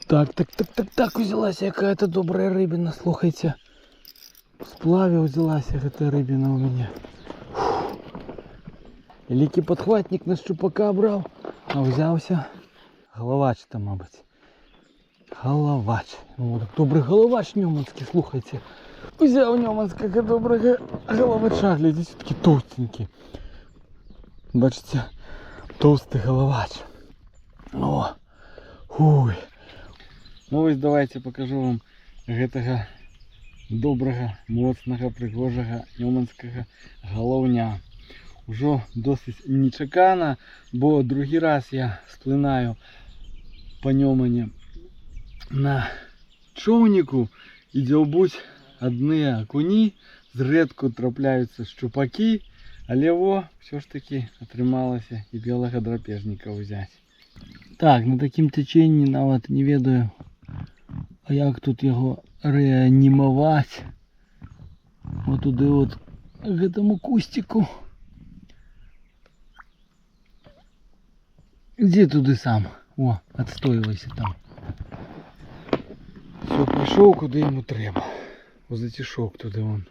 Так, взялась какая-то добрая рыбина, слухайте. В сплаве взялась эта рыбина у меня. Великий подхватник на щупака брав, а взявся головач там, мабуть. Головач. Ну, так добрий головач ньоманський, слухайте. Взяв ньоманського доброго головача, глядите, такий товстенький. Бачите, толстий головач. О, уй. Ну ось давайте покажу вам гэтага доброго, моцнага, пригожага ньоманскага галаўня. Ужо досыць нечакана, бо другі раз я сплынаю па Нёмане на човніку і дзяўбуць адныя акуні, зрэдку трапляюцца шчупакі, але во, все ж таки атрымалася і белага драпежніка ўзяць. Так, на такім теченні нават не ведаю, а як тут яго рэанімаваць. Вот туды вот гэтаму кустику. Где туды сам? О, отстойвайся там. Все, пришел, куда ему треба. Вот затишок туды он.